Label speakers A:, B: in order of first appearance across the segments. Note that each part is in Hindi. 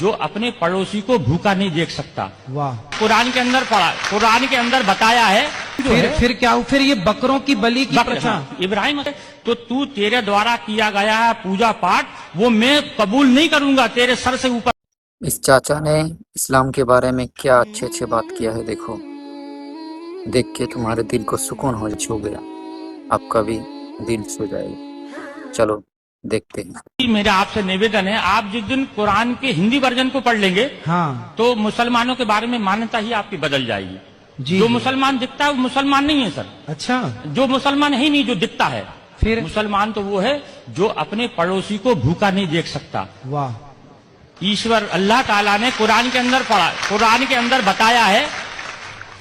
A: जो अपने पड़ोसी को भूखा नहीं देख सकता।
B: वाह।
A: कुरान के अंदर पढ़ा, कुरान के अंदर बताया है।
B: फिर क्या हुआ? फिर ये बकरों की बलि की प्रथा।
A: इब्राहिम तो तू तेरे द्वारा किया गया है पूजा पाठ वो मैं कबूल नहीं करूंगा तेरे सर से ऊपर।
C: इस चाचा ने इस्लाम के बारे में क्या अच्छे अच्छे बात किया है। देखो, देख के तुम्हारे दिल को सुकून हो छू गया, आपका भी दिल सो जाएगा। चलो देखते हैं।
A: मेरा आपसे निवेदन है, आप जिस दिन कुरान के हिंदी वर्जन को पढ़ लेंगे
B: हाँ,
A: तो मुसलमानों के बारे में मान्यता ही आपकी बदल जाएगी।
B: जी,
A: जो मुसलमान दिखता है वो मुसलमान नहीं है सर।
B: अच्छा,
A: जो मुसलमान है ही नहीं, जो दिखता है।
B: फिर
A: मुसलमान तो वो है जो अपने पड़ोसी को भूखा नहीं देख सकता।
B: वाह।
A: ईश्वर अल्लाह ताला ने कुरान के अंदर पढ़ा, कुरान के अंदर बताया है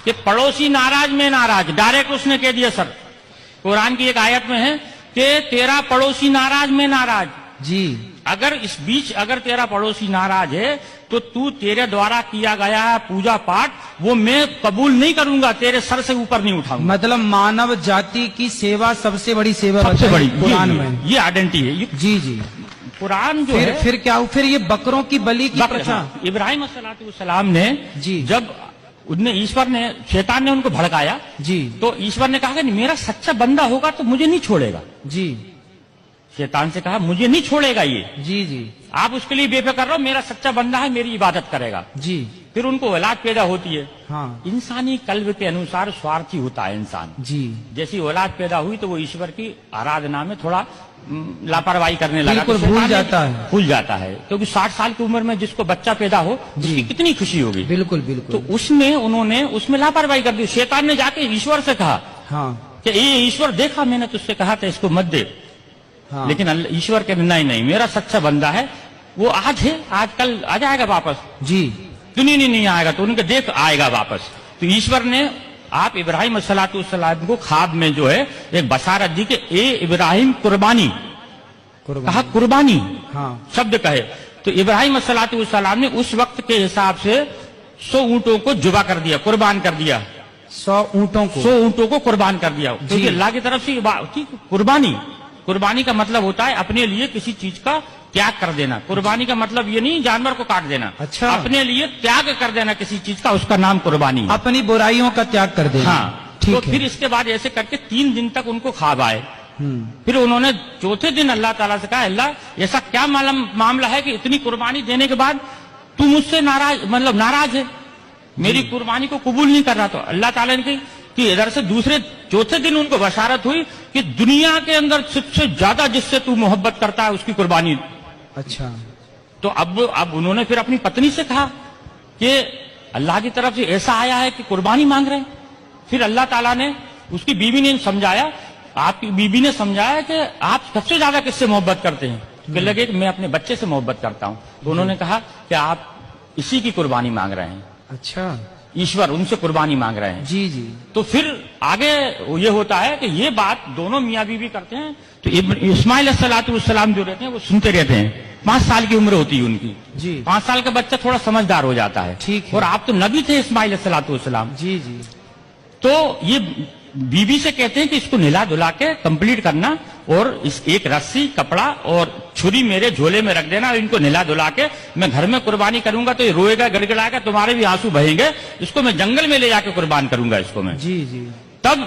A: कि पड़ोसी नाराज में नाराज, डायरेक्ट उसने कह दिया सर। कुरान की एक आयत में है कि तेरा पड़ोसी नाराज में नाराज।
B: जी,
A: अगर इस बीच अगर तेरा पड़ोसी नाराज है तो तू तेरे द्वारा किया गया है पूजा पाठ वो मैं कबूल नहीं करूंगा, तेरे सर से ऊपर नहीं उठाऊंगा।
B: मतलब मानव जाति की सेवा सबसे बड़ी सेवा
A: सबसे बड़ी
B: कुरान में
A: ये आइडेंटिटी है।
B: जी जी।
A: कुरान जो है
B: फिर क्या हुआ? फिर ये बकरों की बलि की प्रथा।
A: इब्राहिम अलैहिस्सलाम ने
B: जी,
A: जब उनने ईश्वर ने शैतान ने उनको भड़काया
B: जी,
A: तो ईश्वर ने कहा कि मेरा सच्चा बंदा होगा तो मुझे नहीं छोड़ेगा।
B: जी,
A: शैतान से कहा मुझे नहीं छोड़ेगा ये,
B: जी, जी,
A: आप उसके लिए बेफिक्र रहो, मेरा सच्चा बंदा है, मेरी इबादत करेगा।
B: जी,
A: फिर उनको औलाद पैदा होती है।
B: हाँ,
A: इंसानी कल्ब के अनुसार स्वार्थी होता है इंसान।
B: जी,
A: जैसी औलाद पैदा हुई तो वो ईश्वर की आराधना में थोड़ा लापरवाही करने लगा,
B: बिल्कुल भूल जाता है,
A: क्योंकि 60 साल की उम्र में जिसको बच्चा पैदा हो उसकी कितनी खुशी होगी।
B: बिल्कुल बिल्कुल।
A: तो उन्होंने उसमें लापरवाही कर दी। शैतान ने जाके ईश्वर से कहा
B: हाँ,
A: कि ये ईश्वर देखा मैंने तुझसे कहा था इसको मत दे।
B: हाँ,
A: लेकिन ईश्वर के नहीं, मेरा सच्चा बंदा है, वो आज है, आज कल आ जाएगा वापस।
B: जी,
A: क्यों नहीं आएगा? तो उनके देख आएगा वापस। तो ईश्वर ने आप इब्राहिम अलैहिस्सलाम को ख्वाब में जो है एक बशारत दी कि ए इब्राहिम कुर्बानी कहा, कुर्बानी
B: हाँ,
A: शब्द कहे। तो इब्राहिम अलैहिस्सलाम ने उस वक्त के हिसाब से 100 ऊंटों को जुबा कर दिया, कुर्बान कर दिया।
B: 100 ऊंटों को
A: कुर्बान कर दिया, क्योंकि अल्लाह की तरफ से कुर्बानी का मतलब होता है अपने लिए किसी चीज का त्याग कर देना। कुर्बानी का मतलब ये नहीं जानवर को काट देना।
B: अच्छा, अपने
A: लिए त्याग कर देना किसी चीज का, उसका नाम कुर्बानी है।
B: अपनी बुराइयों का त्याग कर देना।
A: हाँ,
B: ठीक
A: तो
B: है।
A: फिर इसके बाद ऐसे करके 3 दिन तक उनको ख्वाब आए। फिर उन्होंने चौथे दिन अल्लाह ताला से कहा, अल्लाह ऐसा क्या मामला है कि इतनी कुर्बानी देने के बाद तू मुझसे नाराज है, मेरी कुर्बानी को कबूल नहीं कर रहा। तो अल्लाह ताला ने कहा कि इधर से चौथे दिन उनको बशारत हुई कि दुनिया के अंदर सबसे ज्यादा जिससे तू मोहब्बत करता है उसकी कुर्बानी।
B: अच्छा,
A: तो अब उन्होंने फिर अपनी पत्नी से कहा कि अल्लाह की तरफ से ऐसा आया है कि कुर्बानी मांग रहे हैं। फिर अल्लाह ताला ने उसकी बीवी ने समझाया, आपकी बीवी ने समझाया कि आप सबसे ज्यादा किससे मोहब्बत करते हैं? तो लगे कि मैं अपने बच्चे से मोहब्बत करता हूं। तो उन्होंने कहा कि आप इसी की कुर्बानी मांग रहे हैं।
B: अच्छा,
A: ईश्वर उनसे कुर्बानी मांग रहे हैं।
B: जी जी।
A: तो फिर आगे ये होता है कि ये बात दोनों मियाँ बीवी करते हैं। तो इस्माइल अलैहिस्सलाम जो रहते हैं वो सुनते रहते हैं। 5 साल की उम्र होती है उनकी
B: जी।
A: 5 साल का बच्चा थोड़ा समझदार हो जाता है।
B: ठीक है।
A: और आप तो नबी थे इस्माइल अलैहिस्सलाम।
B: जी जी।
A: तो ये बीवी से कहते हैं कि इसको नहला धुला के कंप्लीट करना और इस एक रस्सी कपड़ा और छुरी मेरे झोले में रख देना, इनको नहला धुला के मैं घर में कुर्बानी करूंगा तो ये रोएगा गड़गड़ाएगा, तुम्हारे भी आंसू बहेंगे, इसको मैं जंगल में ले जाके कुर्बान करूंगा इसको मैं।
B: जी जी।
A: तब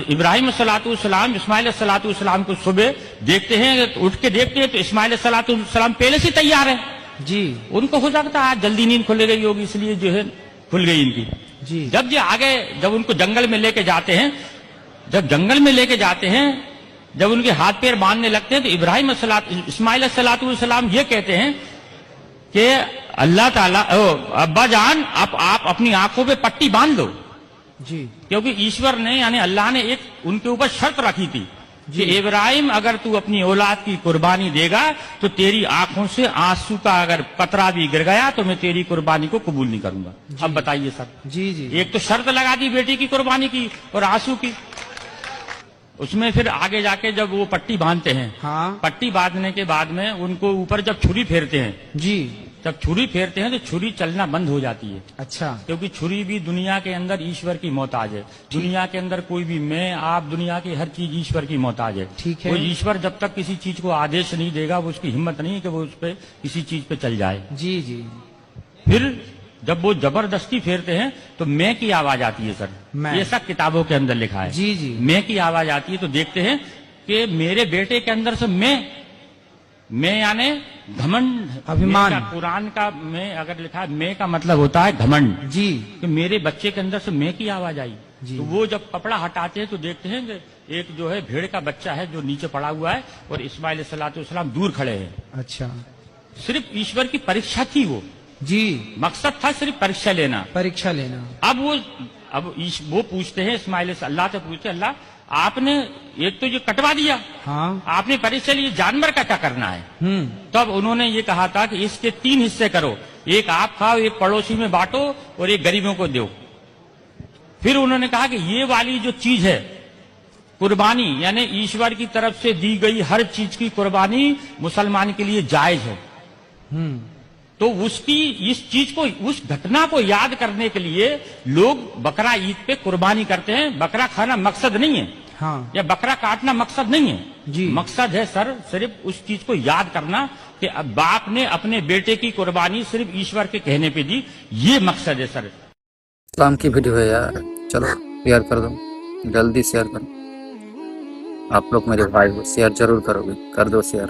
A: इब्राहिम इस्माइल सलाम को सुबह देखते हैं, उठ के देखते हैं तो इस्माइल सलाम पहले से तैयार है। जी। उनको हो सकता है आज जल्दी नींद खुल गई होगी इसलिए जो है खुल गई इनकी।
B: जी।
A: जब उनको जंगल में लेके जाते हैं, जब उनके हाथ पैर बांधने लगते हैं तो इस्माइल सलाम ये कहते हैं कि अल्लाह ताला अब्बा जान आप अपनी आंखों पे पट्टी बांध लो।
B: जी।
A: क्योंकि ईश्वर ने यानी अल्लाह ने एक उनके ऊपर शर्त रखी थी कि इब्राहिम अगर तू अपनी औलाद की कुर्बानी देगा तो तेरी आंखों से आंसू का अगर कतरा भी गिर गया तो मैं तेरी कुर्बानी को कबूल नहीं करूंगा। अब बताइए सर।
B: जी जी।
A: एक तो शर्त लगा दी बेटी की कुर्बानी की और आंसू की। उसमें फिर आगे जाके जब वो पट्टी बांधते हैं,
B: हाँ,
A: पट्टी बांधने के बाद में उनको ऊपर जब छुरी फेरते हैं,
B: जी,
A: जब छुरी फेरते हैं तो छुरी चलना बंद हो जाती है।
B: अच्छा।
A: क्योंकि छुरी भी दुनिया के अंदर ईश्वर की मोहताज है। दुनिया के अंदर कोई भी मैं आप दुनिया की हर चीज ईश्वर की मोहताज है।
B: ठीक है।
A: वो ईश्वर जब तक किसी चीज को आदेश नहीं देगा वो उसकी हिम्मत नहीं है कि वो उस पर किसी चीज पे चल जाए।
B: जी जी।
A: फिर जब वो जबरदस्ती फेरते हैं तो मैं की आवाज आती है सर।
B: मैं।
A: ये सब किताबों के अंदर लिखा है।
B: जी, जी।
A: मैं की आवाज आती है तो देखते हैं कि मेरे बेटे के अंदर से मैं यानी घमंड,
B: अभिमान।
A: मैं का कुरान का मैं अगर लिखा है मैं का मतलब होता है घमंड,
B: जी
A: कि मेरे बच्चे के अंदर से मैं की आवाज आई।
B: जी।
A: तो वो जब कपड़ा हटाते हैं तो देखते हैं कि एक जो है भेड़ का बच्चा है जो नीचे पड़ा हुआ है और इस्माइल सलाम दूर खड़े हैं।
B: अच्छा
A: सिर्फ ईश्वर की परीक्षा थी, वो
B: जी,
A: मकसद था सिर्फ परीक्षा लेना।
B: परीक्षा लेना।
A: अब वो पूछते हैं इस्माइल से, अल्लाह से पूछते, अल्लाह आपने एक तो ये कटवा दिया,
B: हाँ।
A: आपने परीक्षा लिए, जानवर का क्या करना है? तब उन्होंने ये कहा था कि इसके 3 हिस्से करो, एक आप खाओ, एक पड़ोसी में बांटो और एक गरीबों को दो। फिर उन्होंने कहा कि ये वाली जो चीज है कुर्बानी, यानी ईश्वर की तरफ से दी गई हर चीज की कुर्बानी मुसलमान के लिए जायज है। तो उसकी इस चीज को, उस घटना को याद करने के लिए लोग बकरा ईद पे कुर्बानी करते हैं। बकरा खाना मकसद नहीं है,
B: हाँ।
A: या बकरा काटना मकसद नहीं है
B: जी।
A: मकसद है सर सिर्फ उस चीज को याद करना कि अब बाप ने अपने बेटे की कुर्बानी सिर्फ ईश्वर के कहने पे दी, ये मकसद है सर।
C: इस्लाम की वीडियो है यार, चलो शेयर कर दो, जल्दी शेयर करो। आप लोग मेरे भाई हो, शेयर जरूर करोगे, कर दो शेयर।